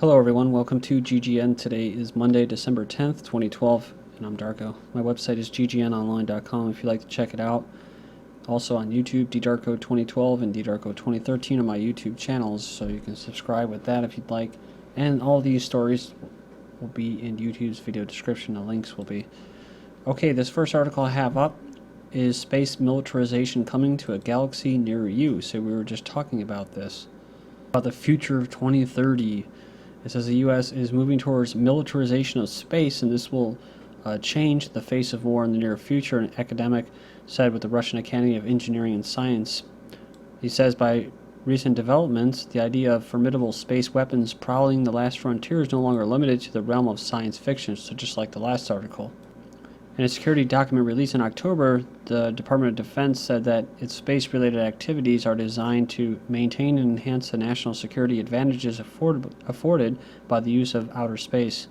Hello everyone, welcome to GGN. Today is Monday, December 10th, 2012, and I'm Darko. My website is ggnonline.com if you'd like to check it out. Also on YouTube, ddarko2012 and ddarko2013 are my YouTube channels, so you can subscribe with that if you'd like. And all these stories will be in YouTube's video description. The links will be. Okay, this first article I have up is Space Militarization Coming to a Galaxy Near You. So we were just talking about this, about the future of 2030. It says the U.S. is moving towards militarization of space, and this will change the face of war in the near future, an academic said with the Russian Academy of Engineering and Science. He says by recent developments, the idea of formidable space weapons prowling the last frontier is no longer limited to the realm of science fiction, so just like the last article. In a security document released in October, the Department of Defense said that its space-related activities are designed to maintain and enhance the national security advantages afforded by the use of outer space.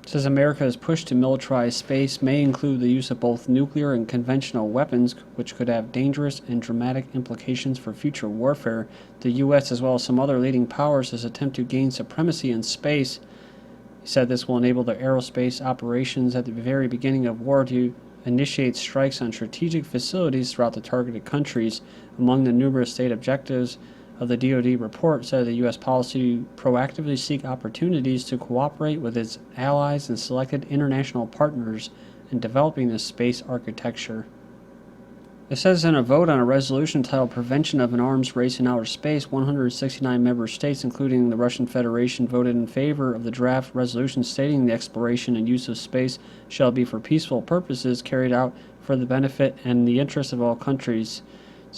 It says America's push to militarize space may include the use of both nuclear and conventional weapons, which could have dangerous and dramatic implications for future warfare. The U.S., as well as some other leading powers, attempt to gain supremacy in space. He said this will enable their aerospace operations at the very beginning of war to initiate strikes on strategic facilities throughout the targeted countries. Among the numerous state objectives of the DoD report said the U.S. policy to proactively seek opportunities to cooperate with its allies and selected international partners in developing this space architecture. It says in a vote on a resolution titled Prevention of an Arms Race in Outer Space, 169 member states, including the Russian Federation, voted in favor of the draft resolution stating the exploration and use of space shall be for peaceful purposes carried out for the benefit and the interest of all countries.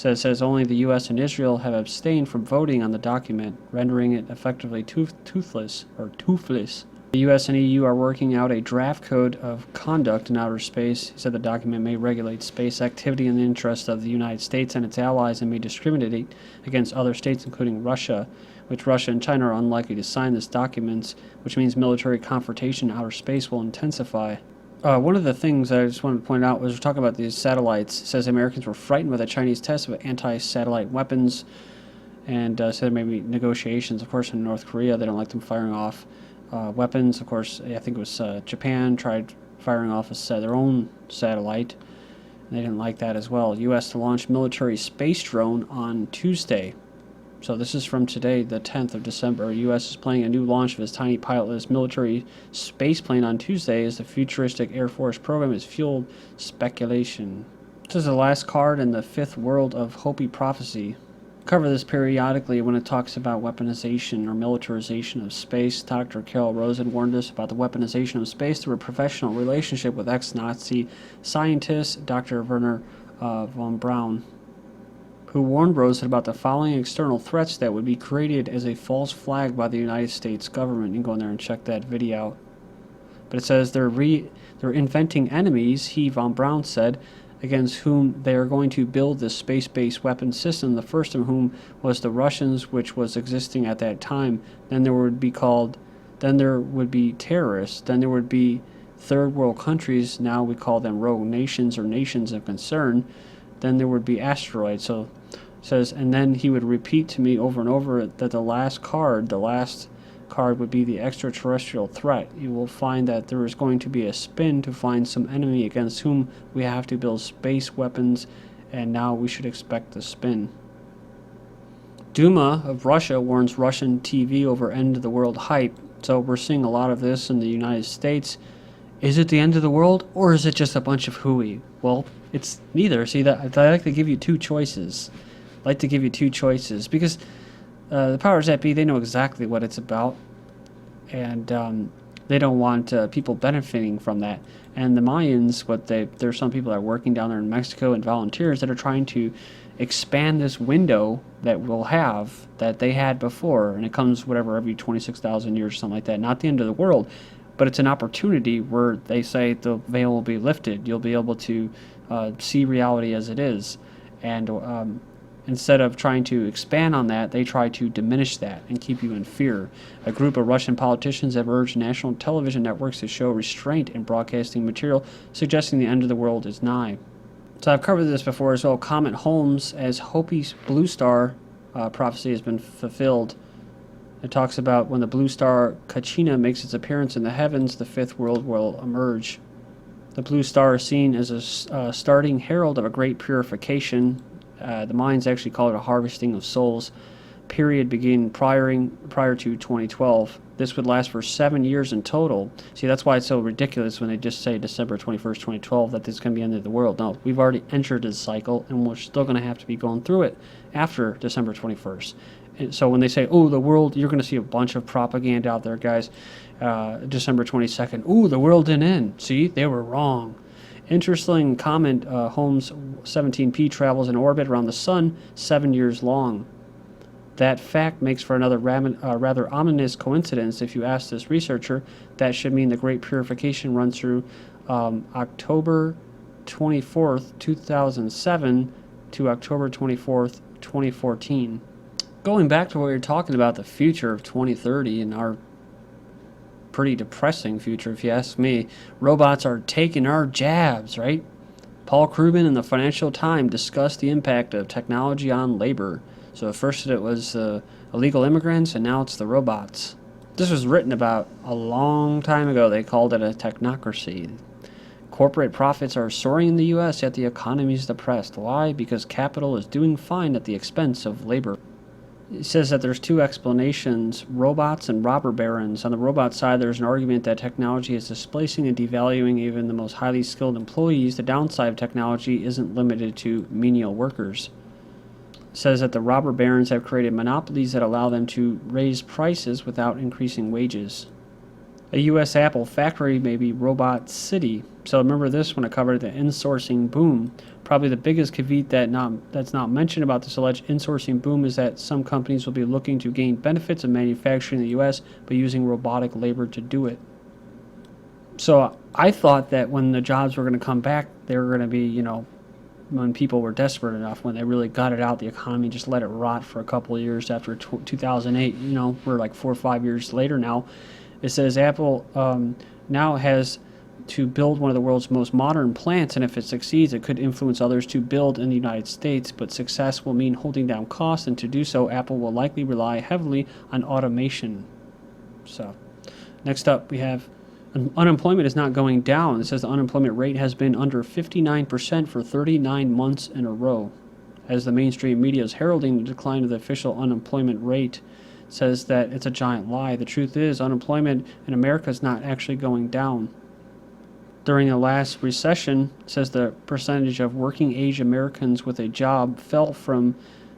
It says only the U.S. and Israel have abstained from voting on the document, rendering it effectively toothless. The U.S. and EU are working out a draft code of conduct in outer space. He said the document may regulate space activity in the interest of the United States and its allies and may discriminate against other states, including Russia, which Russia and China are unlikely to sign this document, which means military confrontation in outer space will intensify. One of the things I just wanted to point out was we're talking about these satellites. It says Americans were frightened by the Chinese tests of anti-satellite weapons and said maybe negotiations. Of course, in North Korea, they don't like them firing off weapons. Of course, I think it was Japan tried firing off their own satellite, and they didn't like that as well. U.S. to launch military space drone on Tuesday. So this is from today, the 10th of December. U.S. is planning a new launch of its tiny pilotless military space plane on Tuesday as the futuristic Air Force program has fueled speculation. This is the last card in the fifth world of Hopi prophecy. Cover this periodically when it talks about weaponization or militarization of space. Dr. Carol Rosen warned us about the weaponization of space through a professional relationship with ex-Nazi scientist Dr. Werner von Braun, who warned Rosen about the following external threats that would be created as a false flag by the United States government. You can go in there and check that video out. But it says they're inventing enemies, he, von Braun, said, against whom they are going to build this space-based weapon system, the first of whom was the Russians, which was existing at that time. Then there would be terrorists, then there would be third world countries, now we call them rogue nations or nations of concern. Then there would be asteroids. So it says, and then he would repeat to me over and over that the last card would be the extraterrestrial threat. You will find that there is going to be a spin to find some enemy against whom we have to build space weapons, and now we should expect the spin. Duma of Russia warns Russian TV over end of the world hype. So we're seeing a lot of this in the United States. Is it the end of the world, or is it just a bunch of hooey? Well, it's neither. See, I like to give you two choices. Because the powers that be, they know exactly what it's about, and they don't want people benefiting from that. And the Mayans, there's some people that are working down there in Mexico and volunteers that are trying to expand this window that we'll have that they had before, and it comes every 26,000 years or something like that. Not the end of the world, but it's an opportunity where they say the veil will be lifted. You'll be able to see reality as it is, and instead of trying to expand on that, they try to diminish that and keep you in fear. A group of Russian politicians have urged national television networks to show restraint in broadcasting material, suggesting the end of the world is nigh. So I've covered this before as well. Comet Holmes, as Hopi's Blue Star prophecy has been fulfilled. It talks about when the blue star Kachina makes its appearance in the heavens, the fifth world will emerge. The blue star is seen as a starting herald of a great purification. The Mayans actually call it a harvesting of souls. Period beginning prior to 2012. This would last for 7 years in total. See, that's why it's so ridiculous when they just say December 21st, 2012, that this is going to be the end of the world. No, we've already entered this cycle, and we're still going to have to be going through it after December 21st. And so when they say, oh, the world, you're going to see a bunch of propaganda out there, guys. December 22nd, ooh, the world didn't end. See, they were wrong. Interesting comment, Holmes 17P travels in orbit around the sun 7 years long. That fact makes for another rather ominous coincidence. If you ask this researcher, that should mean the Great Purification runs through October 24th, 2007 to October 24th, 2014. Going back to what you're talking about, the future of 2030 and our pretty depressing future, if you ask me. Robots are taking our jobs, right? Paul Krugman in the Financial Times discussed the impact of technology on labor. So first it was illegal immigrants, and now it's the robots. This was written about a long time ago. They called it a technocracy. Corporate profits are soaring in the U.S., yet the economy is depressed. Why? Because capital is doing fine at the expense of labor. It says that there's two explanations, robots and robber barons. On the robot side, there's an argument that technology is displacing and devaluing even the most highly skilled employees. The downside of technology isn't limited to menial workers. It says that the robber barons have created monopolies that allow them to raise prices without increasing wages. A U.S. Apple factory may be Robot City. So remember this when I covered the insourcing boom. Probably the biggest caveat that's not mentioned about this alleged insourcing boom is that some companies will be looking to gain benefits of manufacturing in the U.S. but using robotic labor to do it. So I thought that when the jobs were going to come back, they were going to be, when people were desperate enough, when they really got it out, the economy just let it rot for a couple of years after 2008. We're like 4 or 5 years later now. It says Apple now has to build one of the world's most modern plants, and if it succeeds, it could influence others to build in the United States, but success will mean holding down costs, and to do so, Apple will likely rely heavily on automation. So, next up, we have unemployment is not going down. It says the unemployment rate has been under 59% for 39 months in a row. As the mainstream media is heralding the decline of the official unemployment rate, says that it's a giant lie. The truth is, unemployment in America is not actually going down. During the last recession, it says the percentage of working-age Americans with a job fell from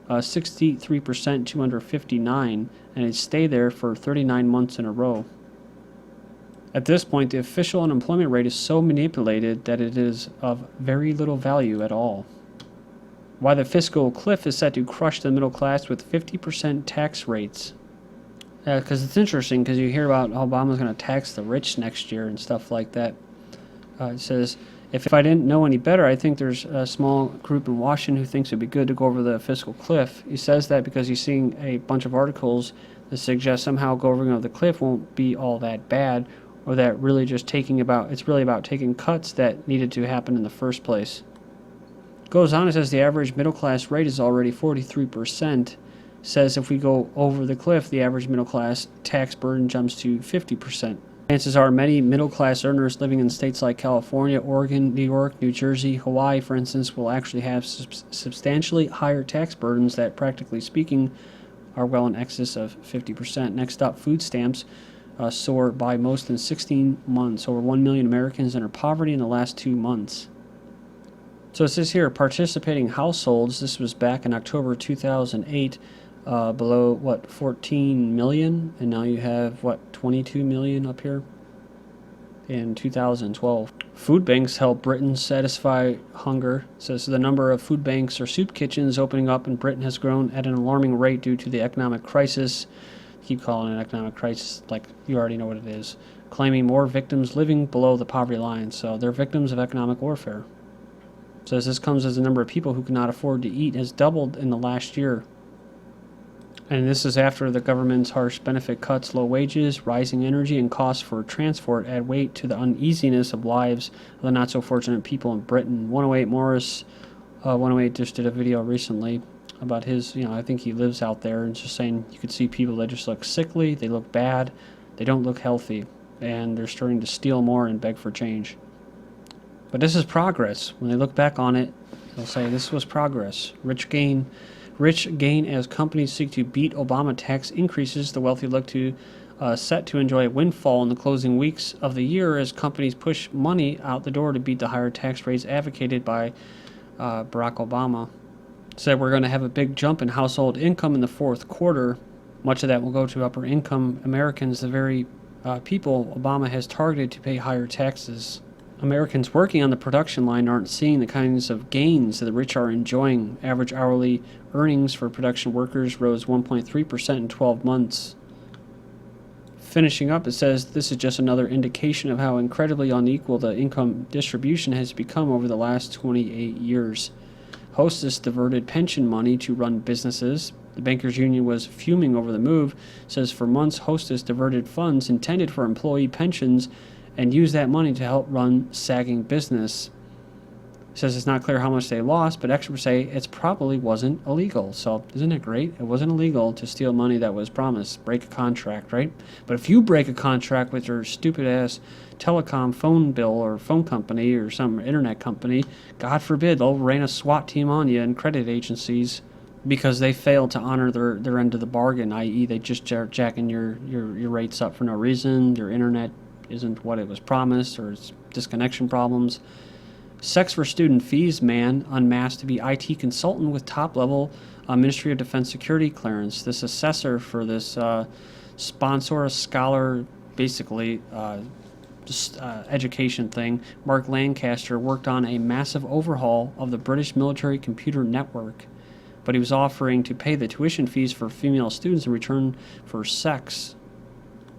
63% to under 59%, and it stayed there for 39 months in a row. At this point, the official unemployment rate is so manipulated that it is of very little value at all. Why the fiscal cliff is set to crush the middle class with 50% tax rates. Because it's interesting, because you hear about Obama's going to tax the rich next year and stuff like that. It says, if I didn't know any better, I think there's a small group in Washington who thinks it'd be good to go over the fiscal cliff. He says that because he's seeing a bunch of articles that suggest somehow going over the cliff won't be all that bad, or that really just it's really about taking cuts that needed to happen in the first place. Goes on, it says the average middle class rate is already 43%. Says if we go over the cliff, the average middle class tax burden jumps to 50%. Chances are many middle class earners living in states like California, Oregon, New York, New Jersey, Hawaii, for instance, will actually have substantially higher tax burdens that, practically speaking, are well in excess of 50%. Next up, Foodstamps soar by most in 16 months. Over 1 million Americans enter poverty in the last 2 months. So it says here, participating households, this was back in October 2008, below, 14 million, and now you have, 22 million up here in 2012. Food banks help Britons satisfy hunger. It says the number of food banks or soup kitchens opening up in Britain has grown at an alarming rate due to the economic crisis. Keep calling it an economic crisis like you already know what it is. Claiming more victims living below the poverty line, so they're victims of economic warfare. So this comes as the number of people who cannot afford to eat has doubled in the last year. And this is after the government's harsh benefit cuts, low wages, rising energy, and costs for transport add weight to the uneasiness of lives of the not-so-fortunate people in Britain. 108 Morris, 108 just did a video recently about his, I think he lives out there, and just saying you could see people that just look sickly, they look bad, they don't look healthy, and they're starting to steal more and beg for change. But this is progress. When they look back on it, they'll say this was progress. Rich gain as companies seek to beat Obama tax increases. The wealthy look to set to enjoy a windfall in the closing weeks of the year as companies push money out the door to beat the higher tax rates advocated by Barack Obama. Said we're going to have a big jump in household income in the fourth quarter. Much of that will go to upper income Americans, the very people Obama has targeted to pay higher taxes. Americans working on the production line aren't seeing the kinds of gains that the rich are enjoying. Average hourly earnings for production workers rose 1.3% in 12 months. Finishing up, it says this is just another indication of how incredibly unequal the income distribution has become over the last 28 years. Hostess diverted pension money to run businesses. The Bankers Union was fuming over the move. It says for months, Hostess diverted funds intended for employee pensions and use that money to help run sagging business. It says it's not clear how much they lost, but experts say it probably wasn't illegal. So isn't it great? It wasn't illegal to steal money that was promised. Break a contract, right? But if you break a contract with your stupid-ass telecom phone bill or phone company or some internet company, God forbid, they'll rain a SWAT team on you and credit agencies because they failed to honor their end of the bargain, i.e. they just jacking your rates up for no reason, your internet isn't what it was promised, or it's disconnection problems. Sex for student fees man unmasked to be IT consultant with top-level Ministry of Defense security clearance. This assessor for this sponsor, scholar, basically education thing, Mark Lancaster, worked on a massive overhaul of the British military computer network, but he was offering to pay the tuition fees for female students in return for sex.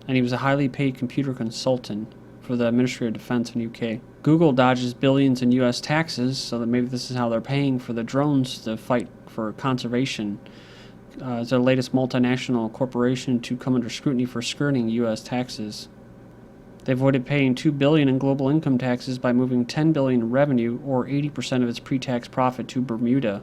And he was a highly paid computer consultant for the Ministry of Defense in UK. Google dodges billions in U.S. taxes, so that maybe this is how they're paying for the drones to fight for conservation. It's the latest multinational corporation to come under scrutiny for skirting U.S. taxes. They avoided paying $2 billion in global income taxes by moving $10 billion in revenue, or 80% of its pre-tax profit, to Bermuda.